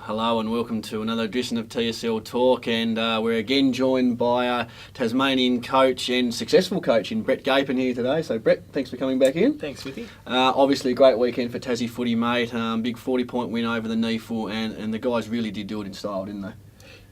Hello and welcome to another edition of TSL Talk, and we're again joined by Tasmanian coach and successful coach in Brett Geappen here today. So Brett, thanks for coming back in. Thanks, Smithy. Obviously a great weekend for Tassie footy, mate. Big 40-point win over the NEAFL, and the guys really did do it in style, didn't they?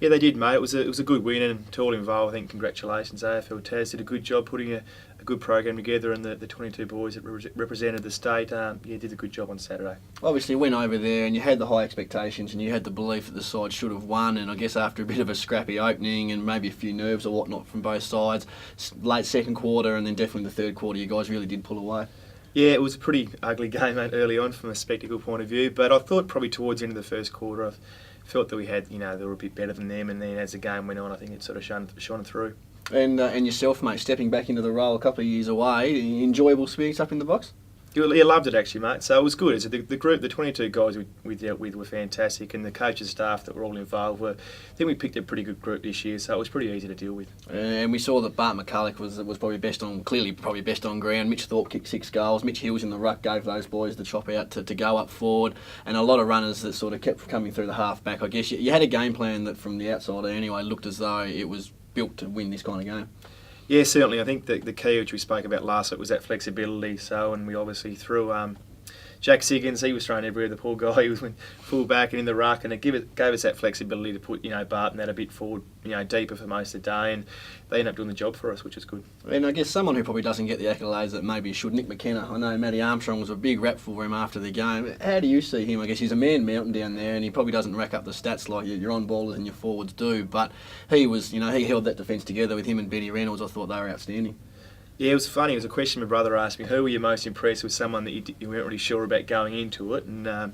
Yeah, they did, mate. It was a good win, and to all involved, I think congratulations. AFL Tas did a good job putting a good program together, and the 22 boys that represented the state did a good job on Saturday. Obviously went over there and you had the high expectations and you had the belief that the side should have won, and I guess after a bit of a scrappy opening and maybe a few nerves or whatnot from both sides, late second quarter and then definitely the third quarter, you guys really did pull away. Yeah, it was a pretty ugly game early on from a spectacle point of view, but I thought probably towards the end of the first quarter I felt that we had, they were a bit better than them, and then as the game went on I think it sort of shone through. And yourself, mate, stepping back into the role a couple of years away, enjoyable experience up in the box? Yeah, loved it actually, mate. So it was good. So the group, the 22 guys we dealt with were fantastic, and the coaches, staff that were all involved I think we picked a pretty good group this year, so it was pretty easy to deal with. And we saw that Bart McCulloch was probably best on ground. Mitch Thorpe kicked 6 goals. Mitch Hills in the ruck gave those boys the chop out to go up forward, and a lot of runners that sort of kept coming through the half back. I guess you had a game plan that from the outside anyway looked as though it was built to win this kind of game. Yeah, certainly. I think the key which we spoke about last week was that flexibility. So, and we obviously threw Jack Siggins. He was thrown everywhere. The poor guy. He was full back and in the ruck, and it gave us that flexibility to put Bart and that a bit forward, deeper for most of the day, and they ended up doing the job for us, which is good. And I guess someone who probably doesn't get the accolades that maybe he should, Nick McKenna. I know Matty Armstrong was a big rap for him after the game. How do you see him? I guess he's a man mountain down there, and he probably doesn't rack up the stats like your on-ballers and your forwards do. But he was, he held that defence together with him and Benny Reynolds. I thought they were outstanding. Yeah, it was funny. It was a question my brother asked me. Who were you most impressed with? Someone that you weren't really sure about going into it, and I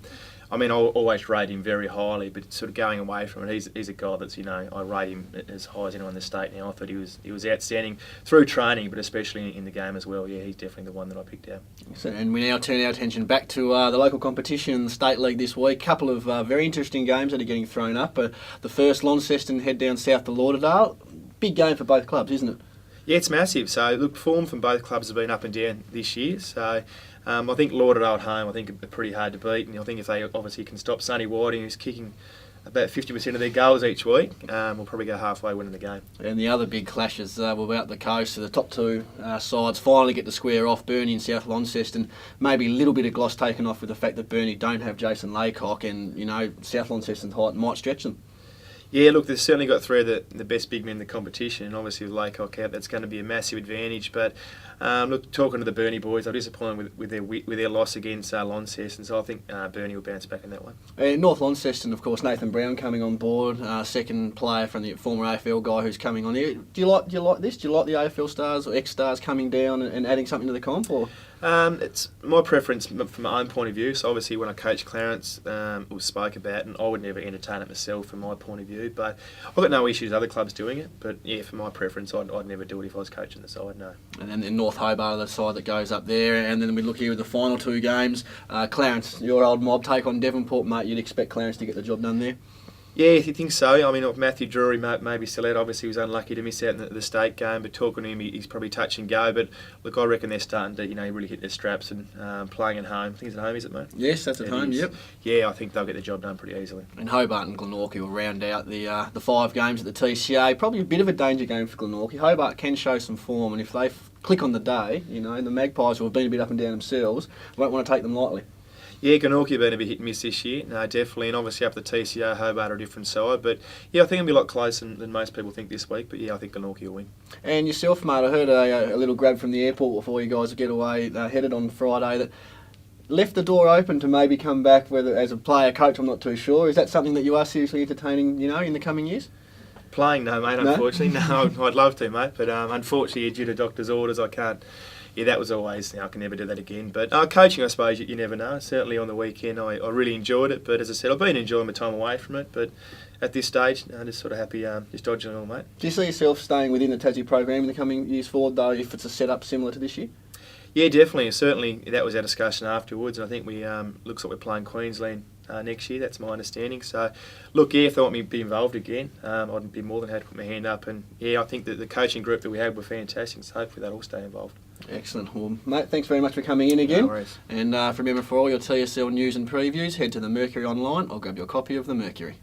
always rate him very highly, but sort of going away from it, he's a guy that's, I rate him as high as anyone in the state now. I thought he was outstanding through training, but especially in the game as well. Yeah, he's definitely the one that I picked out. And we now turn our attention back to the local competition in the State League this week. Couple of very interesting games that are getting thrown up. The first, Launceston head down south to Lauderdale. Big game for both clubs, isn't it? Yeah, it's massive. So, look, form from both clubs has been up and down this year. So, I think Lauderdale at home, I think, are pretty hard to beat. And I think if they obviously can stop Sonny Whiting, who's kicking about 50% of their goals each week, we'll probably go halfway winning the game. And the other big clashes were out the coast. So the top two sides finally get to square off. Burnie and South Launceston. Maybe a little bit of gloss taken off with the fact that Burnie don't have Jason Laycock, and South Launceston's height might stretch them. Yeah, look, they've certainly got 3 of the best big men in the competition, and obviously with Laycock out, that's going to be a massive advantage. But look, talking to the Burnie boys, I'm disappointed with their loss against Launceston, so I think Burnie will bounce back in that one. North Launceston, of course, Nathan Brown coming on board, second player from the former AFL guy who's coming on here. Do you like this? Do you like the AFL stars or ex-stars coming down and adding something to the comp, or? It's my preference from my own point of view. So obviously when I coach Clarence, we spoke about, and I would never entertain it myself from my point of view. But I've got no issues with other clubs doing it. But yeah, for my preference, I'd never do it if I was coaching the side, no. And then North Hobart, the side that goes up there. And then we look here at the final 2 games. Clarence, your old mob, take on Devonport, mate. You'd expect Clarence to get the job done there? Yeah, you think so. I mean, Matthew Drury maybe still out. Obviously, he was unlucky to miss out in the state game, but talking to him, he's probably touch and go. But look, I reckon they're starting to, really hit their straps and playing at home. I think it's at home, is it, mate? Yes, that's at home. Yep. Yeah, I think they'll get the job done pretty easily. And Hobart and Glenorchy will round out the 5 games at the TCA. Probably a bit of a danger game for Glenorchy. Hobart can show some form, and if they click on the day, the Magpies, who have been a bit up and down themselves, won't want to take them lightly. Yeah, Glenorchy have been a bit hit and miss this year. No, definitely, and obviously up the TCO, Hobart are a different side. But yeah, I think it'll be a lot closer than most people think this week. But yeah, I think Glenorchy will win. And yourself, mate, I heard a little grab from the airport before you guys get away, headed on Friday, that left the door open to maybe come back, whether as a player, coach, I'm not too sure. Is that something that you are seriously entertaining, in the coming years? Playing, no, mate, unfortunately. No, I'd love to, mate. But unfortunately, due to doctor's orders, I can't. Yeah, that was always, I can never do that again. But coaching, I suppose, you never know. Certainly on the weekend, I really enjoyed it. But as I said, I've been enjoying my time away from it. But at this stage, I'm just sort of happy just dodging it all, mate. Do you see yourself staying within the Tassie program in the coming years forward, though, if it's a setup similar to this year? Yeah, definitely. Certainly, that was our discussion afterwards. And I think looks like we're playing Queensland next year. That's my understanding. So, look, yeah, if they want me to be involved again, I'd be more than happy to put my hand up. And yeah, I think that the coaching group that we had were fantastic. So hopefully they'll all stay involved. Excellent. Well, mate, thanks very much for coming in again. No worries. And remember, for all your TSL news and previews, head to the Mercury online or grab your copy of the Mercury.